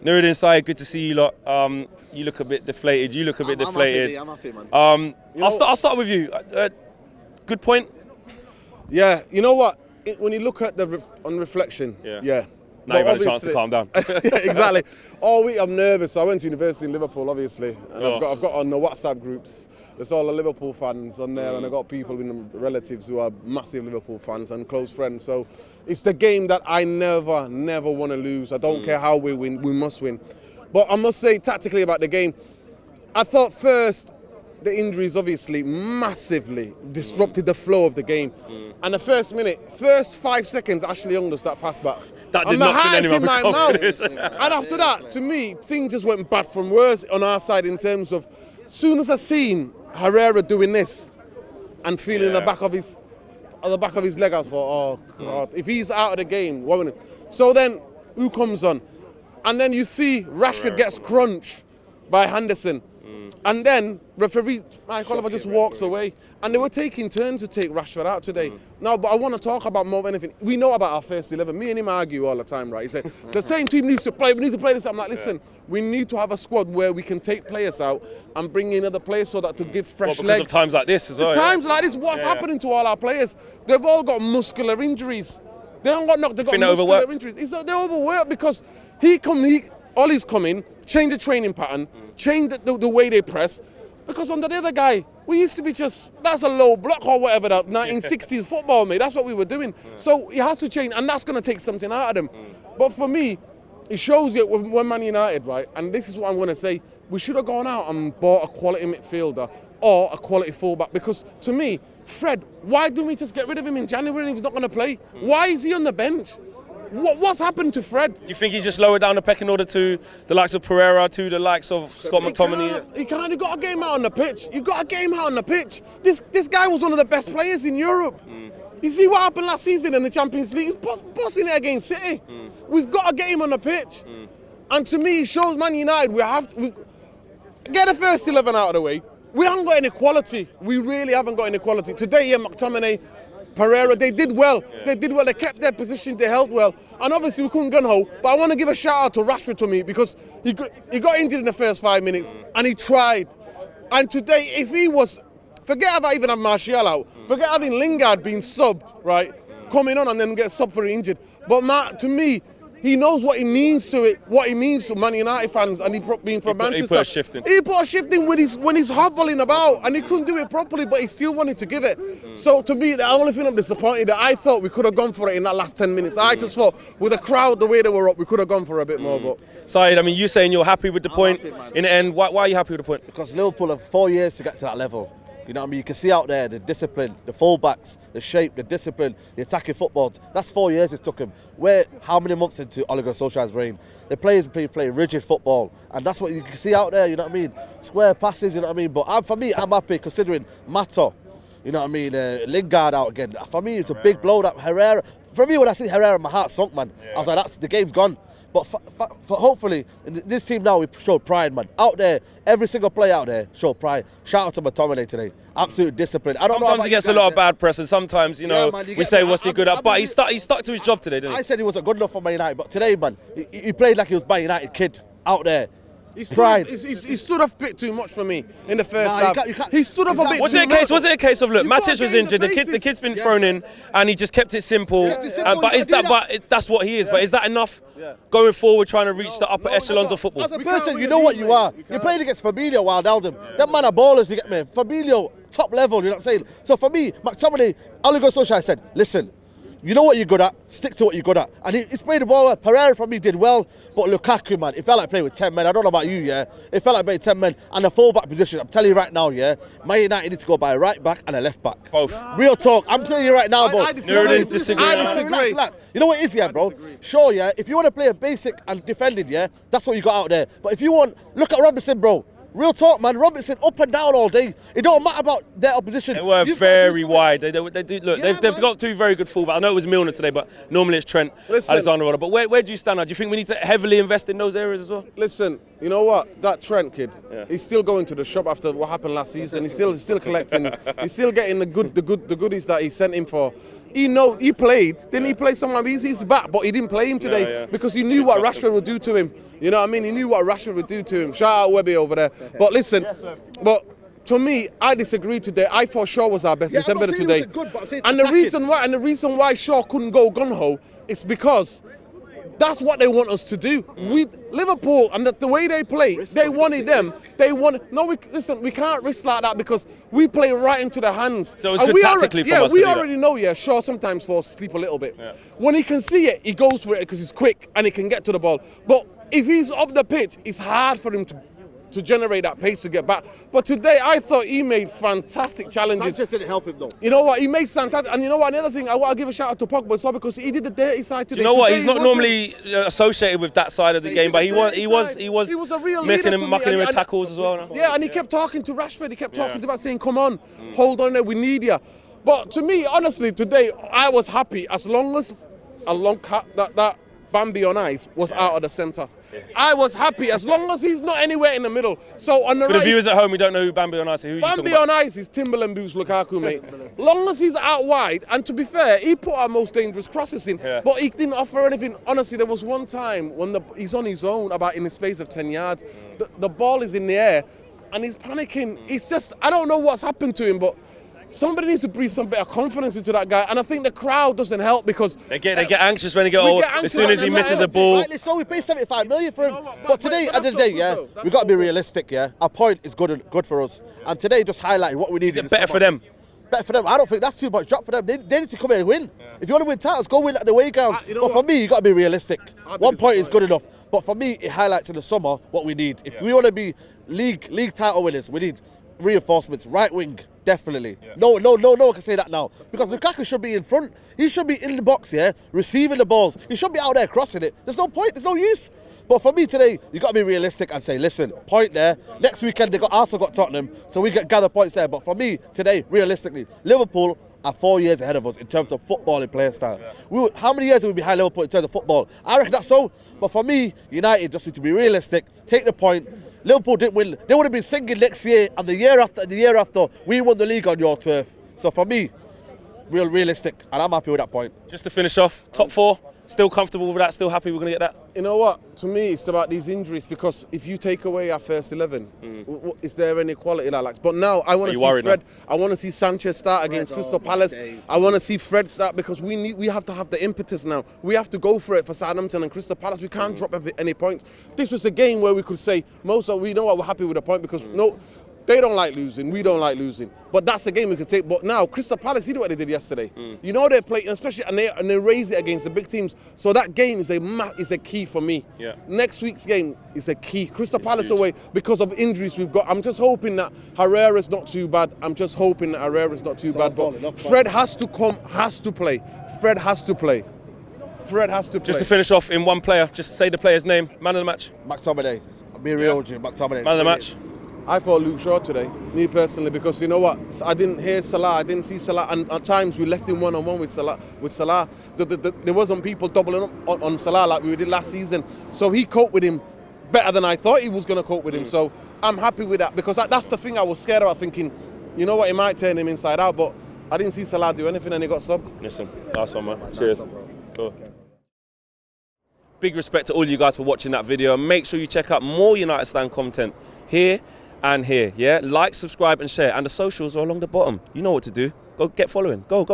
Nuruddin, Saeed, good to see you lot. You look a bit deflated. You look a bit deflated. I'm happy, man. I'll start with you. Good point. Yeah, you know what? When you look at on reflection, yeah. Now you've had a chance to calm down. Yeah, exactly. All week I'm nervous. So I went to university in Liverpool, obviously, and I've got on the WhatsApp groups. There's all the Liverpool fans on there, and I've got people in relatives who are massive Liverpool fans and close friends. So it's the game that I never want to lose. I don't care how we win, we must win. But I must say, tactically about the game, I thought first the injuries obviously massively disrupted the flow of the game. And the first 5 seconds, Ashley Young does that pass back. That did not fill anyone with confidence. And after that, to me, things just went bad from worse on our side in terms of, soon as I seen Herrera doing this and feeling the back of his leg, I thought, oh God, if he's out of the game, what will So then, who comes on? And then you see Rashford gets crunched by Henderson. And then referee Mike Oliver just walks away. And they were taking turns to take Rashford out today. Now, but I want to talk about more than anything. We know about our first 11. Me and him argue all the time, right? He said, the same team needs to play. We need to play this. I'm like, listen, we need to have a squad where we can take players out and bring in other players so that to give fresh because legs. of times like this as well. Times like this, what's happening to all our players? They've all got muscular injuries. They haven't got knocked. They've got muscular injuries. They're overworked because Ollie's come in, changed the training pattern, changed the way they press. Because under the other guy, we used to be that's a low block or whatever, that 1960s football, mate. That's what we were doing. So he has to change, and that's going to take something out of them. But for me, it shows you when Man United, right, and this is what I'm going to say, we should have gone out and bought a quality midfielder or a quality fullback. Because to me, Fred, why do we just get rid of him in January if he's not going to play? Why is he on the bench? What's happened to Fred? Do you think he's just lowered down the pecking order to the likes of Pereira, to the likes of Scott McTominay? He kind of got a game out on the pitch. You got a game out on the pitch. This guy was one of the best players in Europe. You see what happened last season in the Champions League? He's bossing it against City. We've got to get him on the pitch. And to me, it shows Man United we get the first 11 out of the way. We haven't got any quality. We really haven't got any quality. Today, McTominay, Pereira, they did well. They did well. They kept their position. They held well. And obviously we couldn't gun hole. But I want to give a shout out to Rashford to me because he got injured in the first 5 minutes and he tried. And today, if he was, forget about even having Martial out. Forget having Lingard being subbed, right? Coming on and then get subbed for injured. But to me, he knows what he means to Man United fans, and being from Manchester. He put a shift in. He put a shift in when he's hobbling about, and he couldn't do it properly, but he still wanted to give it. So to me, the only thing I'm disappointed that I thought we could have gone for it in that last 10 minutes. I just thought with the crowd, the way they were up, we could have gone for a bit more. But Saeed, I mean, you saying you're happy with the point in the end. Why are you happy with the point? Because Liverpool have 4 years to get to that level. You know what I mean? You can see out there the discipline, the fullbacks, the shape, the discipline, the attacking football. That's 4 years it took him. How many months into Ole Gunnar Solskjaer's reign? The players play rigid football, and that's what you can see out there. You know what I mean? Square passes. You know what I mean? But for me, I'm happy considering Mato. You know what I mean? Lingard out again. For me, it's a big blow. That Herrera. For me, when I see Herrera, my heart sunk, man. I was like, the game's gone. But for hopefully, this team now, we showed pride, man. Out there, every single player out there showed pride. Shout out to McTominay today. Absolute discipline. Sometimes he gets a lot of bad press, and sometimes, we say what's he good at. But he stuck to his job today, didn't he? I said he wasn't good enough for Man United, but today, man, he played like he was Man United kid out there. He stood off a bit too much for me in the first half. He stood off a bit was too much. Was it a case of, look, Matic was injured, the kid's been thrown in, and he just kept it simple. But that's what he is. But is that enough going forward, trying to reach the upper echelons of football? As a person, you know what you are. You played against Fabinho, Wijnaldum. Them man are ballers, you get me? Fabinho, top level, you know what I'm saying? So for me, McTominay, Ole Gunnar Solskjaer said, listen, you know what you're good at, stick to what you're good at. And he sprayed the ball up. Pereira for me did well, but Lukaku, man, it felt like playing with 10 men. I don't know about you, yeah? It felt like playing 10 men. And the full-back position, I'm telling you right now, yeah? Man United need to go by a right-back and a left-back. Both. Real talk. I'm telling you right now, bro. I disagree. Relax. You know what it is, yeah, bro? Sure, yeah, if you want to play a basic and defending, yeah, that's what you got out there. But if you want, look at Robinson, bro. Real talk, man. Robinson up and down all day. It don't matter about their opposition. They were very wide. They do look. Yeah, they've got two very good fullbacks. I know it was Milner today, but normally it's Trent, Alexander-Arnold. But where do you stand now? Do you think we need to heavily invest in those areas as well? Listen, you know what? That Trent kid, he's still going to the shop after what happened last season. He's still collecting. He's still getting the goodies that he sent him for. he played. Didn't he play someone? He's back, but he didn't play him today because he knew what Rashford would do to him. You know what I mean? He knew what Rashford would do to him. Shout out Webby over there. But listen, to me, I disagree today. I thought Shaw was our best defender today. And the reason why Shaw couldn't go gung-ho is because that's what they want us to do. Liverpool and the way they play, they wanted them. Listen, we can't risk like that because we play right into their hands. So it's good tactically from us to do that. already know, Shaw sometimes falls asleep a little bit. Yeah. When he can see it, he goes for it because he's quick and he can get to the ball. But if he's up the pitch, it's hard for him to generate that pace to get back. But today, I thought he made fantastic challenges. Sanchez didn't help him though. You know what? He made fantastic. And you know what? Another thing, I want to give a shout out to Pogba as well because he did the dirty side today. You know what? He's not normally associated with that side of the game, but he was a real mucking leader him in tackles as well. Yeah, and he kept talking to Rashford. He kept talking to that, saying, "Come on, hold on there. We need you." But to me, honestly, today I was happy as long as that Bambi on ice was out of the centre. I was happy as long as he's not anywhere in the middle. So on the For the viewers at home who don't know who Bambi on ice is, Bambi on ice is Timberland boots Lukaku, mate. Long as he's out wide, and to be fair, he put our most dangerous crosses in, but he didn't offer anything. Honestly, there was one time when he's on his own, about in the space of 10 yards. The ball is in the air, and he's panicking. It's just, I don't know what's happened to him, but somebody needs to breathe some bit of confidence into that guy, and I think the crowd doesn't help because they get anxious when they get old. As soon as he misses a ball. Rightly so, we paid 75 million for him. But today, at the end of the day, we got to be realistic. Yeah, our point is good for us, and today just highlighting what we need. Is it better for them? Better for them. I don't think that's too much drop for them. They need to come here and win. If you want to win titles, go win at the way ground. But for me, you got to be realistic. 1 point is good enough. But for me, it highlights in the summer what we need. If we want to be league title winners, we need reinforcements. Right wing, definitely. No one can say that now. Because Lukaku should be in front. He should be in the box, receiving the balls. He should be out there crossing it. There's no point, there's no use. But for me today, you got to be realistic and say, listen, point there. Next weekend, Arsenal got Tottenham, so we gather points there. But for me today, realistically, Liverpool are 4 years ahead of us in terms of football and player style. How many years will we be behind Liverpool in terms of football? I reckon that's so. But for me, United just need to be realistic, take the point. Liverpool didn't win. They would have been singing next year and the year after and the year after. We won the league on your turf. So for me, realistic, and I'm happy with that point. Just to finish off, top 4, still comfortable with that, still happy we're going to get that? You know what, to me it's about these injuries because if you take away our first 11, is there any quality like that? But now I want to see Fred, I want to see Sanchez start against Crystal Palace. I want to see Fred start because we have to have the impetus now. We have to go for it for Southampton and Crystal Palace. We can't drop any points. This was a game where we could say, we know what, we're happy with a point because they don't like losing, we don't like losing. But that's a game we can take. But now, Crystal Palace, you know what they did yesterday. You know they play, especially, and they raise it against the big teams. So that game is the key for me. Yeah. Next week's game is the key. Crystal Palace away because of injuries we've got. I'm just hoping that Herrera's not too bad. But Fred has to play. Fred has to play. Just to finish off in one player, just say the player's name, man of the match. McTominay. Be real with you, McTominay. Man of the match. I thought Luke Shaw today, me personally, because you know what? I didn't hear Salah, I didn't see Salah, and at times we left him one-on-one with Salah. There wasn't people doubling up on Salah like we did last season. So he coped with him better than I thought he was going to cope with him. So I'm happy with that because that's the thing I was scared about, thinking, you know what, he might turn him inside out, but I didn't see Salah do anything and he got subbed. Listen, last one, man. Cheers. Cool. Big respect to all you guys for watching that video, and make sure you check out more United Stand content here and here, yeah? Like, subscribe and share, and the socials are along the bottom. You know what to do. Go get following. Go.